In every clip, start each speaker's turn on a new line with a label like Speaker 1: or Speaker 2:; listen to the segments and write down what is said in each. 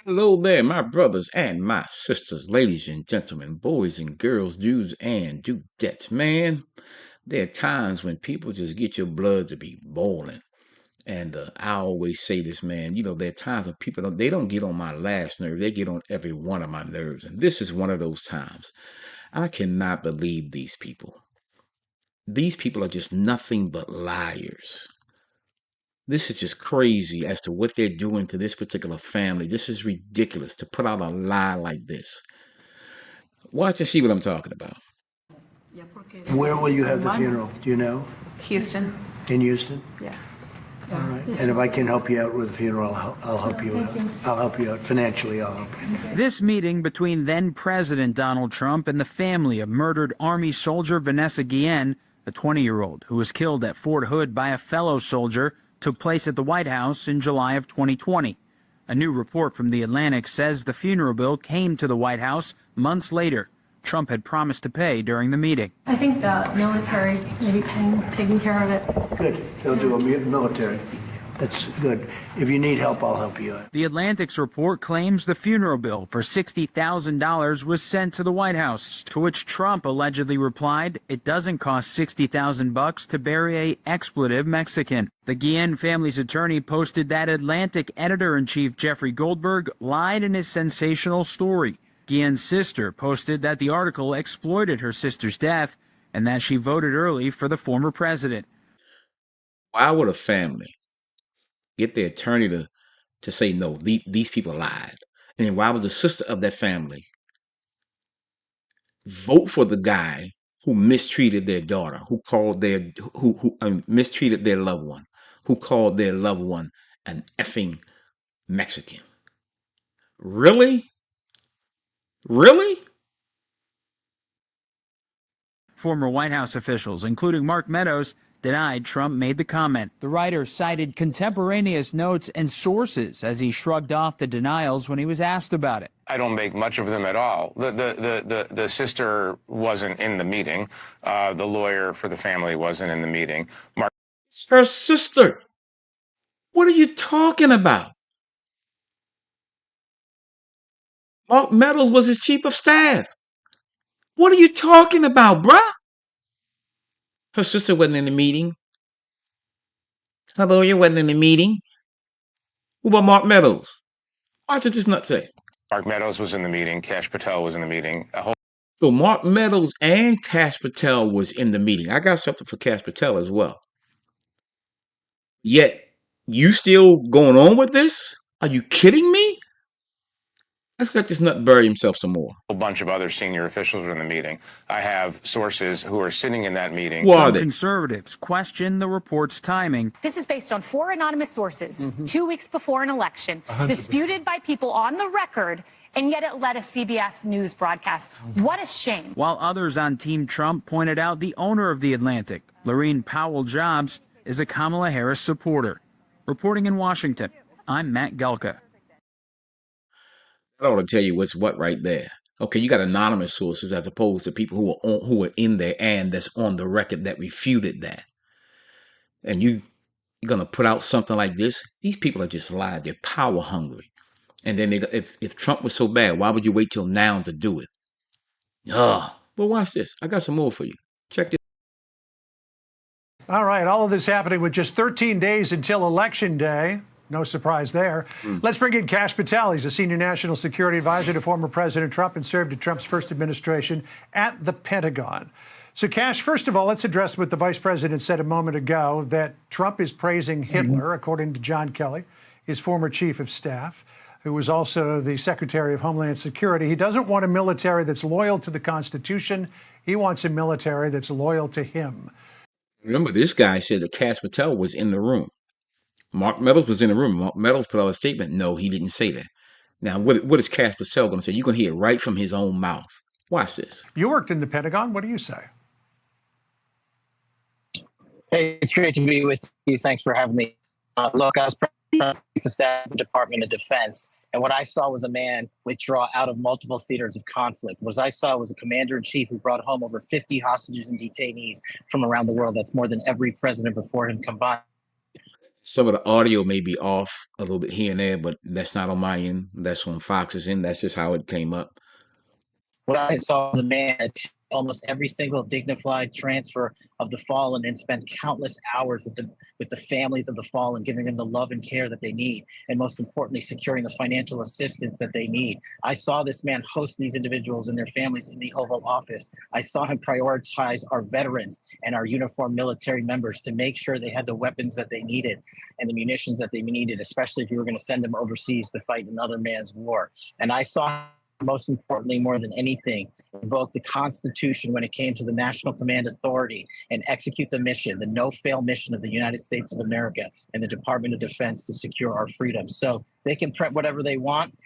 Speaker 1: Hello there, my brothers and my sisters, ladies and gentlemen, boys and girls, dudes and dudettes. Man, there are times when people just get your blood to be boiling. And I always say this, man. There are times when people don't get on my last nerve. They get on every one of my nerves. And this is one of those times. I cannot believe these people. These people are just nothing but liars. This is just crazy as to what they're doing to this particular family. This is ridiculous to put out a lie like this. Watch and see what I'm talking about.
Speaker 2: Where will you have the funeral? Do you know?
Speaker 3: Houston.
Speaker 2: In Houston?
Speaker 3: Yeah.
Speaker 2: All right. And if I can help you out with the funeral, I'll help you out. I'll help you out financially. I'll help you.
Speaker 4: This meeting between then-President Donald Trump and the family of murdered Army soldier Vanessa Guillen, a 20-year-old who was killed at Fort Hood by a fellow soldier, took place at the White House in July of 2020. A new report from The Atlantic says the funeral bill came to the White House months later. Trump had promised to pay during the meeting.
Speaker 5: I think the military may be taking care of it.
Speaker 2: Good. They'll do a military. That's good. If you need help, I'll help you out.
Speaker 4: The Atlantic's report claims the funeral bill for $60,000 was sent to the White House, to which Trump allegedly replied, it doesn't cost $60,000 to bury a expletive Mexican. The Guillen family's attorney posted that Atlantic editor-in-chief Jeffrey Goldberg lied in his sensational story. Guillen's sister posted that the article exploited her sister's death and that she voted early for the former president.
Speaker 1: Why would a family get their attorney to say no, these people lied? And then why would the sister of that family vote for the guy who mistreated their daughter, mistreated their loved one, who called their loved one an effing Mexican? Really? Really?
Speaker 4: Former White House officials, including Mark Meadows, denied Trump made the comment. The writer cited contemporaneous notes and sources as he shrugged off the denials when he was asked about it.
Speaker 6: I don't make much of them at all. The sister wasn't in the meeting. The lawyer for the family wasn't in the meeting.
Speaker 1: It's her sister. What are you talking about? Mark Meadows was his chief of staff. What are you talking about, bruh? Her sister wasn't in the meeting. Her lawyer wasn't in the meeting. What about Mark Meadows? Watch what this nut say.
Speaker 6: Mark Meadows was in the meeting. Kash Patel was in the meeting.
Speaker 1: So Mark Meadows and Kash Patel was in the meeting. I got something for Kash Patel as well. Yet, you still going on with this? Are you kidding me? Let's let this nut bury himself some more.
Speaker 6: A bunch of other senior officials were in the meeting. I have sources who are sitting in that meeting.
Speaker 4: Some conservatives question the report's timing.
Speaker 7: This is based on 4 anonymous sources, 2 weeks before an election, 100%. Disputed by people on the record, and yet it led a CBS News broadcast. What a shame.
Speaker 4: While others on Team Trump pointed out the owner of The Atlantic, Lorene Powell-Jobs, is a Kamala Harris supporter. Reporting in Washington, I'm Matt Gelka.
Speaker 1: I ought to tell you what's what right there. Okay, you got anonymous sources as opposed to people who are in there and that's on the record that refuted that. And you're gonna put out something like this? These people are just lied. They're power hungry. And then if Trump was so bad, why would you wait till now to do it? Well, watch this. I got some more for you. Check this.
Speaker 8: All right, all of this happening with just 13 days until Election Day. No surprise there. Let's bring in Kash Patel. He's a senior national security advisor to former President Trump and served in Trump's first administration at the Pentagon. So, Kash, first of all, let's address what the vice president said a moment ago, that Trump is praising Hitler, according to John Kelly, his former chief of staff, who was also the Secretary of Homeland Security. He doesn't want a military that's loyal to the Constitution. He wants a military that's loyal to him.
Speaker 1: Remember, this guy said that Kash Patel was in the room. Mark Meadows was in the room. Mark Meadows put out a statement. No, he didn't say that. Now, what is Kash Patel going to say? You're going to hear it right from his own mouth. Watch this.
Speaker 8: You worked in the Pentagon. What do you say?
Speaker 9: Hey, it's great to be with you. Thanks for having me. Look, I was president of staff of the Department of Defense, and what I saw was a man withdraw out of multiple theaters of conflict. What I saw was a commander-in-chief who brought home over 50 hostages and detainees from around the world. That's more than every president before him combined.
Speaker 1: Some of the audio may be off a little bit here and there, but that's not on my end. That's on Fox's end. That's just how it came up.
Speaker 9: What I saw was a man attend almost every single dignified transfer of the fallen and spend countless hours with the families of the fallen, giving them the love and care that they need, and most importantly, securing the financial assistance that they need. I saw this man host these individuals and their families in the Oval Office. I saw him prioritize our veterans and our uniformed military members to make sure they had the weapons that they needed and the munitions that they needed, especially if you were going to send them overseas to fight another man's war. And I saw, most importantly, more than anything, invoke the Constitution when it came to the National Command Authority and execute the mission, the no-fail mission of the United States of America and the Department of Defense to secure our freedom. So they can print whatever they want.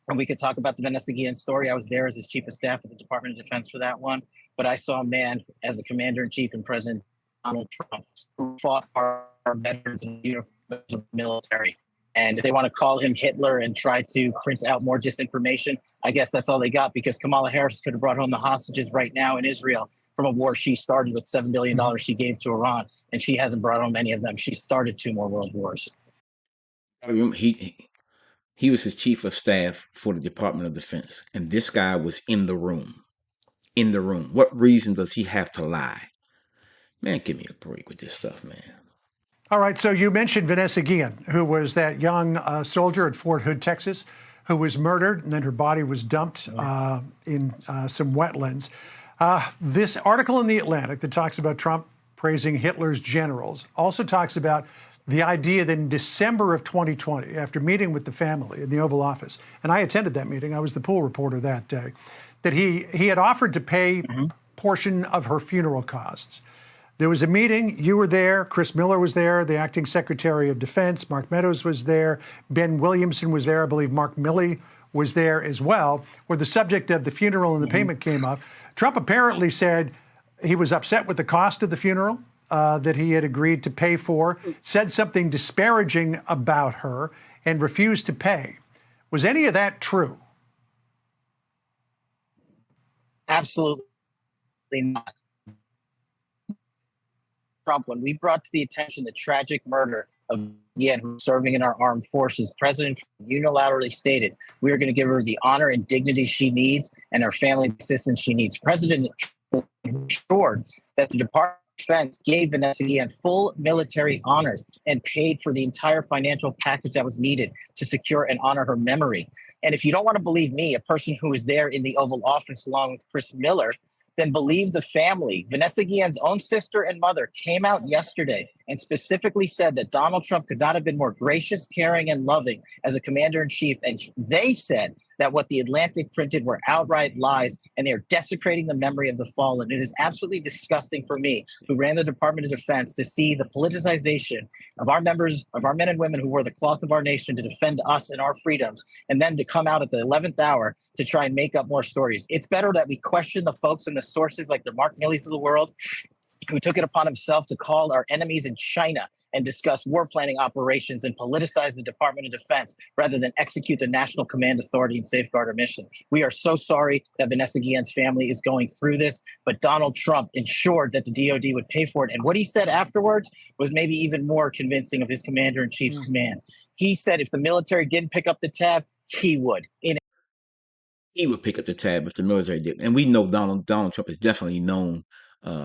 Speaker 9: And we could talk about the Vanessa Guillen story. I was there as his chief of staff at the Department of Defense for that one. But I saw a man as a commander-in-chief and President Donald Trump who fought our veterans and uniforms of the military. And if they want to call him Hitler and try to print out more disinformation, I guess that's all they got, because Kamala Harris could have brought home the hostages right now in Israel from a war she started with $7 billion she gave to Iran, and she hasn't brought home any of them. She started 2 more world wars.
Speaker 1: He was his chief of staff for the Department of Defense, and this guy was in the room. In the room. What reason does he have to lie? Man, give me a break with this stuff, man.
Speaker 8: All right, so you mentioned Vanessa Guillen, who was that young soldier at Fort Hood, Texas, who was murdered, and then her body was dumped in some wetlands. This article in The Atlantic that talks about Trump praising Hitler's generals also talks about the idea that in December of 2020, after meeting with the family in the Oval Office, and I attended that meeting, I was the pool reporter that day, that he had offered to pay portion of her funeral costs. There was a meeting, you were there, Chris Miller was there, the acting Secretary of Defense, Mark Meadows was there, Ben Williamson was there, I believe Mark Milley was there as well, where the subject of the funeral and the payment came up. Trump apparently said he was upset with the cost of the funeral that he had agreed to pay for, said something disparaging about her, and refused to pay. Was any of that true?
Speaker 9: Absolutely not. Trump, when we brought to the attention the tragic murder of Yen, who was serving in our armed forces, President Trump unilaterally stated we are going to give her the honor and dignity she needs and her family assistance she needs. President Trump ensured that the Department of Defense gave Vanessa Guillen full military honors and paid for the entire financial package that was needed to secure and honor her memory. And if you don't want to believe me, a person who was there in the Oval Office along with Chris Miller, then believe the family. Vanessa Guillen's own sister and mother came out yesterday and specifically said that Donald Trump could not have been more gracious, caring, and loving as a commander-in-chief. And they said that what the Atlantic printed were outright lies, and they are desecrating the memory of the fallen. It is absolutely disgusting for me, who ran the Department of Defense, to see the politicization of our members, of our men and women who wore the cloth of our nation to defend us and our freedoms, and then to come out at the 11th hour to try and make up more stories. It's better that we question the folks and the sources like the Mark Milleys of the world, who took it upon himself to call our enemies in China and discuss war planning operations and politicize the Department of Defense rather than execute the National Command Authority and safeguard our mission. We are so sorry that Vanessa Guillen's family is going through this, but Donald Trump ensured that the DOD would pay for it. And what he said afterwards was maybe even more convincing of his commander-in-chief's command. He said if the military didn't pick up the tab, he would.
Speaker 1: He would pick up the tab if the military did. And we know Donald Trump is definitely known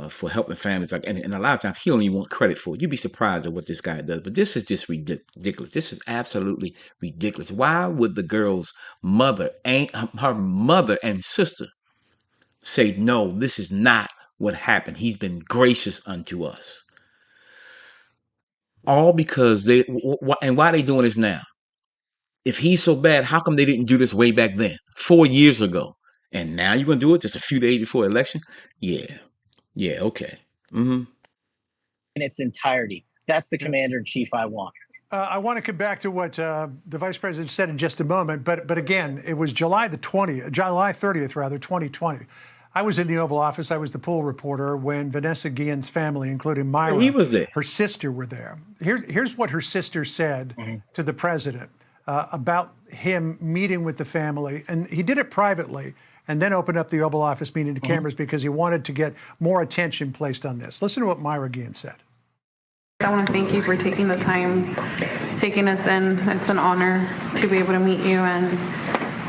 Speaker 1: for helping families, and a lot of times he don't even want credit for it. You'd be surprised at what this guy does, but this is just ridiculous. This is absolutely ridiculous. Why would the girl's mother and her mother and sister say, no, this is not what happened? He's been gracious unto us. All because and why are they doing this now? If he's so bad, how come they didn't do this way back then, 4 years ago? And now you're going to do it just a few days before election? Yeah, okay.
Speaker 9: In its entirety. That's the commander-in-chief I want.
Speaker 8: I want to come back to what the vice president said in just a moment, but again, it was July 30th, 2020. I was in the Oval Office. I was the pool reporter when Vanessa Guillen's family, including Myra,
Speaker 1: he was there.
Speaker 8: Her sister, were there. Here's what her sister said to the president about him meeting with the family, and he did it privately, and then opened up the Oval Office meeting to cameras because he wanted to get more attention placed on this. Listen to what Myra Guillen said.
Speaker 3: I want to thank you for taking the time, taking us in. It's an honor to be able to meet you, and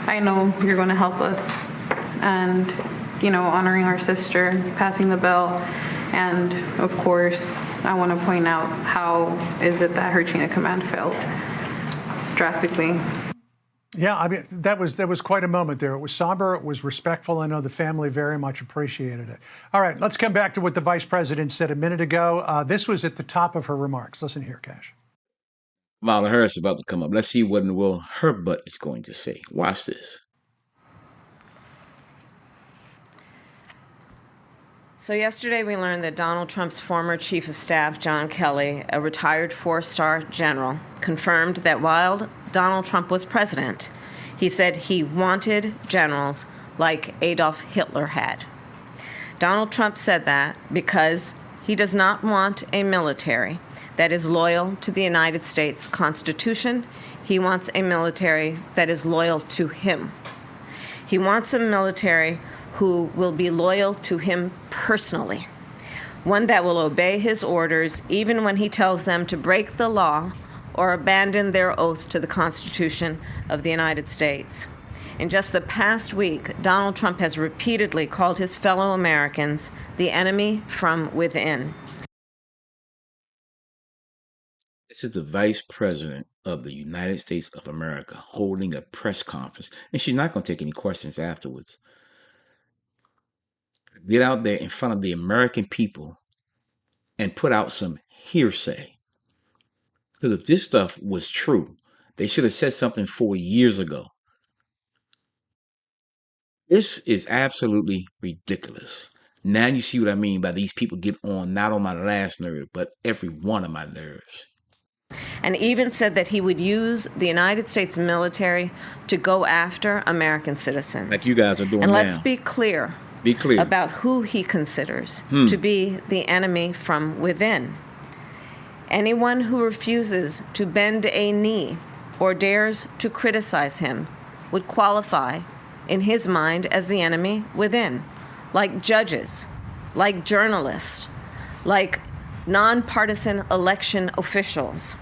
Speaker 3: I know you're going to help us. And, you know, honoring our sister, passing the bill, and of course, I want to point out how is it that her chain of command failed drastically.
Speaker 8: Yeah, I mean, that was quite a moment there. It was somber, it was respectful. I know the family very much appreciated it. All right, let's come back to what the vice president said a minute ago. This was at the top of her remarks. Listen here, Kash.
Speaker 1: Kamala Harris is about to come up. Let's see what in the world her butt is going to say. Watch this.
Speaker 10: So yesterday we learned that Donald Trump's former chief of staff, John Kelly, a retired four-star general, confirmed that while Donald Trump was president, he said he wanted generals like Adolf Hitler had. Donald Trump said that because he does not want a military that is loyal to the United States Constitution. He wants a military that is loyal to him. He wants a military who will be loyal to him personally, one that will obey his orders even when he tells them to break the law or abandon their oath to the Constitution of the United States. In just the past week, Donald Trump has repeatedly called his fellow Americans the enemy from within.
Speaker 1: This is the vice president of the United States of America holding a press conference, and she's not going to take any questions afterwards. Get out there in front of the American people and put out some hearsay. Because if this stuff was true, they should have said something 4 years ago. This is absolutely ridiculous. Now you see what I mean by these people get on, not on my last nerve, but every one of my nerves.
Speaker 10: And even said that he would use the United States military to go after American citizens.
Speaker 1: Like you guys are doing now.
Speaker 10: And let's be clear.
Speaker 1: Be clear
Speaker 10: about who he considers to be the enemy from within. Anyone who refuses to bend a knee or dares to criticize him would qualify, in his mind, as the enemy within, like judges, like journalists, like nonpartisan election officials.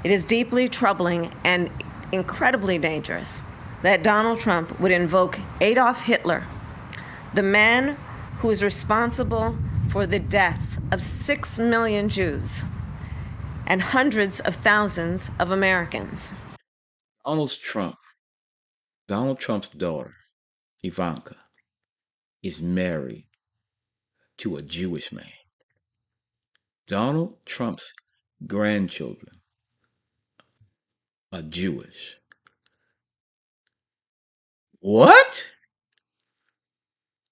Speaker 10: It is deeply troubling and incredibly dangerous that Donald Trump would invoke Adolf Hitler, the man who is responsible for the deaths of 6 million Jews and hundreds of thousands of Americans.
Speaker 1: Donald Trump's daughter, Ivanka, is married to a Jewish man. Donald Trump's grandchildren are Jewish. What?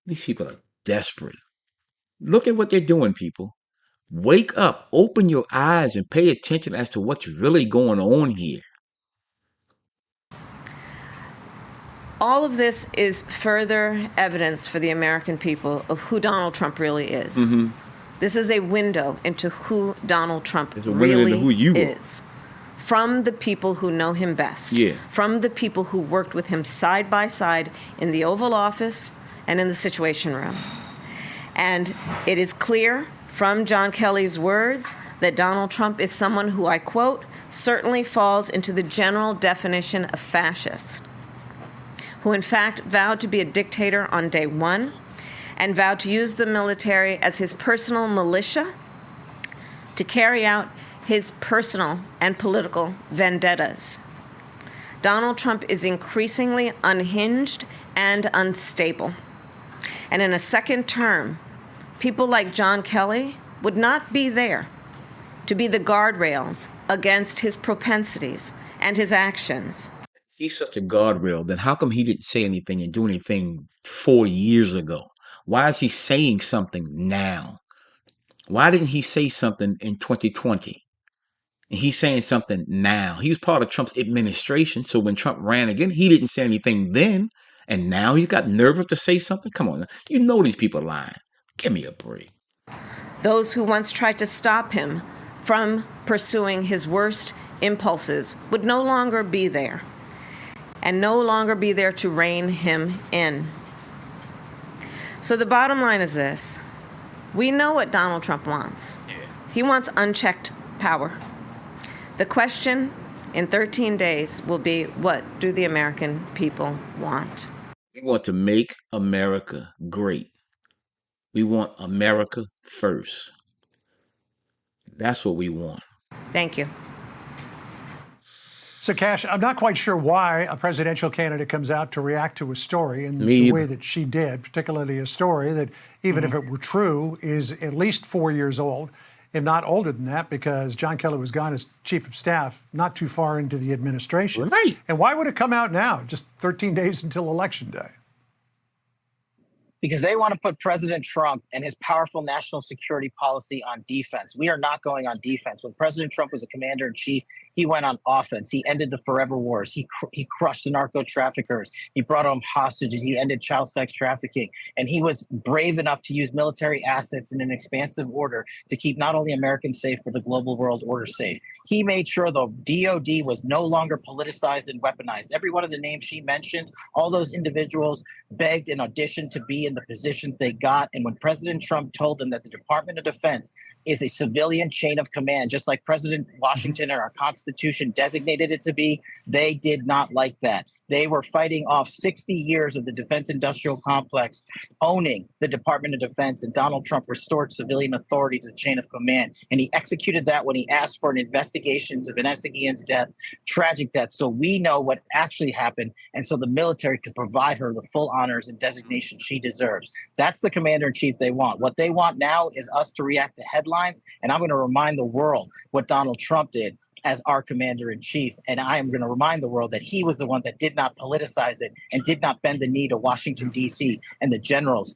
Speaker 1: These people are desperate. Look at what they're doing, people. Wake up, open your eyes, and pay attention as to what's really going on here.
Speaker 10: All of this is further evidence for the American people of who Donald Trump really is. Mm-hmm. This is a window into who Donald Trump really is. From the people who know him best. Yeah. From the people who worked with him side by side in the Oval Office and in the Situation Room. And it is clear from John Kelly's words that Donald Trump is someone who, I quote, certainly falls into the general definition of fascist, who in fact vowed to be a dictator on day one and vowed to use the military as his personal militia to carry out his personal and political vendettas. Donald Trump is increasingly unhinged and unstable. And in a second term, people like John Kelly would not be there to be the guardrails against his propensities and his actions.
Speaker 1: He's such a guardrail, then how come he didn't say anything and do anything 4 years ago? Why is he saying something now? Why didn't he say something in 2020? And he's saying something now. He was part of Trump's administration, so when Trump ran again, he didn't say anything then. And now he's got nerve to say something? Come on, you know these people are lying. Give me a break.
Speaker 10: Those who once tried to stop him from pursuing his worst impulses would no longer be there, and no longer be there to rein him in. So the bottom line is this. We know what Donald Trump wants. He wants unchecked power. The question in 13 days will be, what do the American people want?
Speaker 1: We want to make America great. We want America first. That's what we want.
Speaker 10: Thank you.
Speaker 8: So, Kash, I'm not quite sure why a presidential candidate comes out to react to a story in
Speaker 1: Me
Speaker 8: the
Speaker 1: either.
Speaker 8: way that she did, particularly a story that, even if it were true, is at least 4 years old, if not older than that, because John Kelly was gone as chief of staff not too far into the administration.
Speaker 1: Right.
Speaker 8: And why would it come out now, just 13 days until Election Day?
Speaker 9: Because they want to put President Trump and his powerful national security policy on defense. We are not going on defense. When President Trump was a commander in chief, he went on offense. He ended the forever wars. He crushed the narco traffickers. He brought home hostages. He ended child sex trafficking. And he was brave enough to use military assets in an expansive order to keep not only Americans safe, but the global world order safe. He made sure the DOD was no longer politicized and weaponized. Every one of the names she mentioned, all those individuals begged and auditioned to be in the positions they got. And when President Trump told them that the Department of Defense is a civilian chain of command, just like President Washington or our Constitution designated it to be, they did not like that. They were fighting off 60 years of the defense industrial complex owning the Department of Defense, and Donald Trump restored civilian authority to the chain of command. And he executed that when he asked for an investigation into Vanessa Guillen's death, tragic death, so we know what actually happened, and so the military could provide her the full honors and designation she deserves. That's the commander-in-chief they want. What they want now is us to react to headlines, and I'm going to remind the world what Donald Trump did as our commander-in-chief. And I am going to remind the world that he was the one that did not politicize it and did not bend the knee to Washington, D.C. and the generals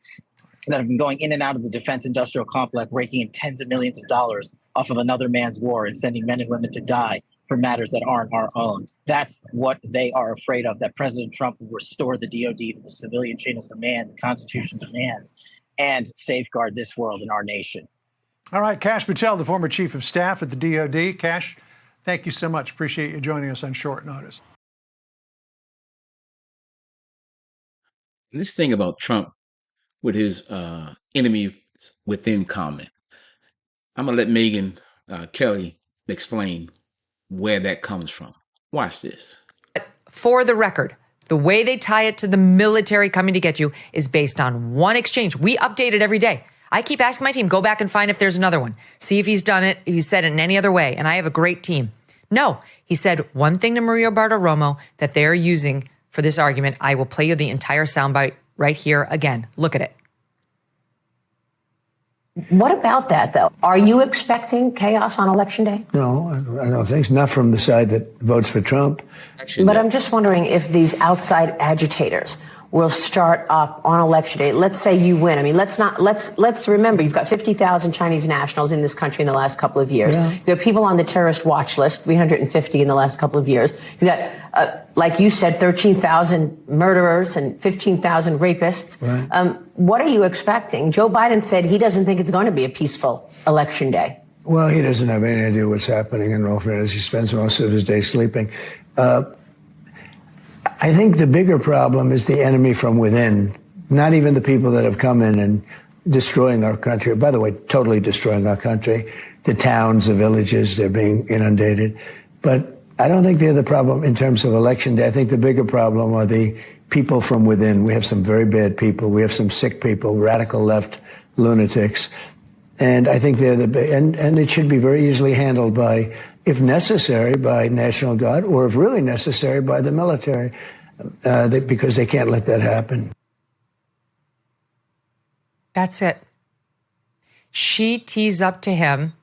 Speaker 9: that have been going in and out of the defense industrial complex, raking in tens of millions of dollars off of another man's war and sending men and women to die for matters that aren't our own. That's what they are afraid of, that President Trump will restore the DOD to the civilian chain of command the Constitution demands and safeguard this world and our nation.
Speaker 8: All right, Kash Patel, the former chief of staff at the DOD. Kash, thank you so much. Appreciate you joining us on short notice.
Speaker 1: This thing about Trump with his enemy within comment, I'm going to let Megan Kelly explain where that comes from. Watch this.
Speaker 11: For the record, the way they tie it to the military coming to get you is based on one exchange. We update it every day. I keep asking my team, go back and find if there's another one. See if he's done it, he's said it in any other way. And I have a great team. No, he said one thing to Maria Bartiromo that they're using for this argument. I will play you the entire soundbite right here again. Look at it.
Speaker 12: What about that, though? Are you expecting chaos on Election Day?
Speaker 2: No, I don't think so. Not from the side that votes for Trump.
Speaker 12: But I'm just wondering if these outside agitators will start up on Election Day. Let's say you win. I mean, let's remember, you've got 50,000 Chinese nationals in this country in the last couple of years.
Speaker 2: Yeah.
Speaker 12: You have people on the terrorist watch list, 350 in the last couple of years. You got, like you said, 13,000 murderers and 15,000 rapists.
Speaker 2: Right.
Speaker 12: What are you expecting? Joe Biden said he doesn't think it's going to be a peaceful Election Day.
Speaker 2: Well, he doesn't have any idea what's happening in all fairness. He spends most of his day sleeping. I think the bigger problem is the enemy from within, not even the people that have come in and destroying our country. By the way, totally destroying our country. The towns, the villages, they're being inundated. But I don't think they're the problem in terms of Election Day. I think the bigger problem are the people from within. We have some very bad people. We have some sick people, radical left lunatics. And I think they're and it should be very easily handled by, if necessary, by National Guard, or if really necessary, by the military, because they can't let that happen.
Speaker 11: That's it. She tees up to him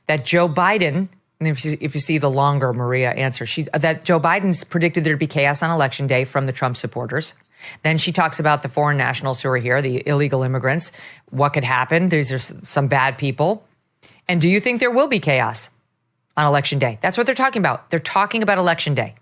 Speaker 11: that Joe Biden, and if you see the longer Maria answer, that Joe Biden's predicted there'd be chaos on Election Day from the Trump supporters. Then she talks about the foreign nationals who are here, the illegal immigrants. What could happen? These are some bad people. And do you think there will be chaos on Election Day? That's what they're talking about. They're talking about Election Day.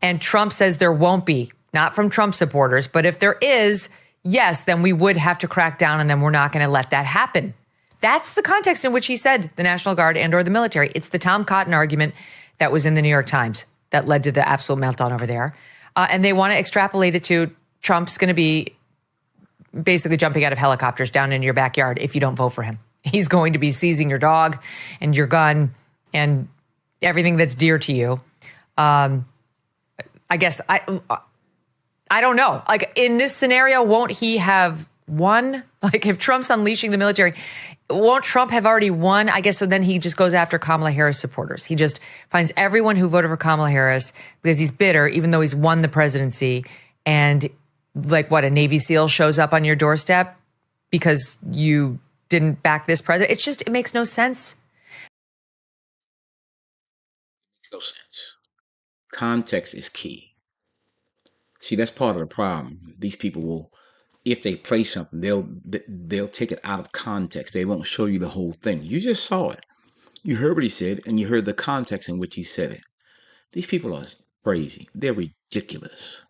Speaker 11: And Trump says there won't be, not from Trump supporters, but if there is, yes, then we would have to crack down, and then we're not going to let that happen. That's the context in which he said the National Guard and or the military. It's the Tom Cotton argument that was in the New York Times that led to the absolute meltdown over there. And they want to extrapolate it to Trump's going to be basically jumping out of helicopters down in your backyard if you don't vote for him. He's going to be seizing your dog and your gun and everything that's dear to you. I guess I don't know. Like in this scenario, won't he have won? Like if Trump's unleashing the military, won't Trump have already won? I guess so then he just goes after Kamala Harris supporters. He just finds everyone who voted for Kamala Harris because he's bitter, even though he's won the presidency. And like what, a Navy SEAL shows up on your doorstep because you didn't back this president. It's just, it makes no sense.
Speaker 1: Makes no sense. Context is key. See, that's part of the problem. These people will, if they play something, they'll take it out of context. They won't show you the whole thing. You just saw it. You heard what he said, and you heard the context in which he said it. These people are crazy. They're ridiculous.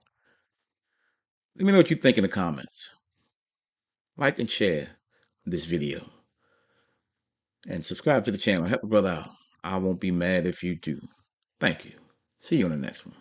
Speaker 1: Let me know what you think in the comments. Like and share this video. And subscribe to the channel. Help a brother out. I won't be mad if you do. Thank you. See you on the next one.